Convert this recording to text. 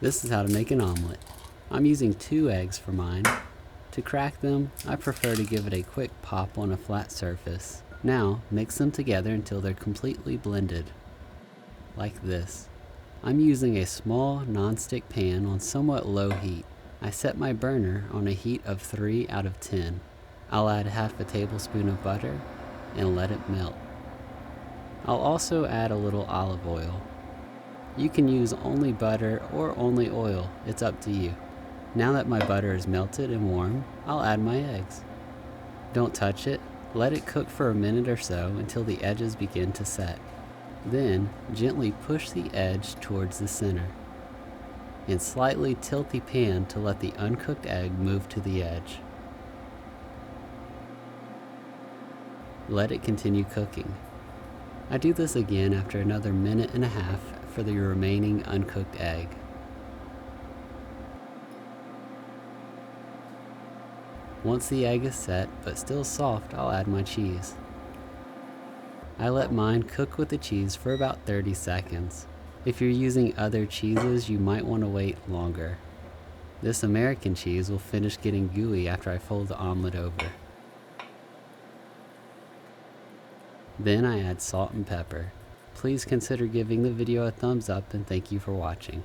This is how to make an omelet. I'm using 2 eggs for mine. To crack them, I prefer to give it a quick pop on a flat surface. Now, mix them together until they're completely blended. Like this. I'm using a small non-stick pan on somewhat low heat. I set my burner on a heat of 3 out of 10. I'll add half a tablespoon of butter and let it melt. I'll also add a little olive oil. You can use only butter or only oil, it's up to you. Now that my butter is melted and warm, I'll add my eggs. Don't touch it, let it cook for a minute or so until the edges begin to set. Then, gently push the edge towards the center, and slightly tilt the pan to let the uncooked egg move to the edge. Let it continue cooking. I do this again after another minute and a half for the remaining uncooked egg. Once the egg is set, but still soft, I'll add my cheese. I let mine cook with the cheese for about 30 seconds. If you're using other cheeses, you might want to wait longer. This American cheese will finish getting gooey after I fold the omelet over. Then I add salt and pepper. Please consider giving the video a thumbs up and thank you for watching.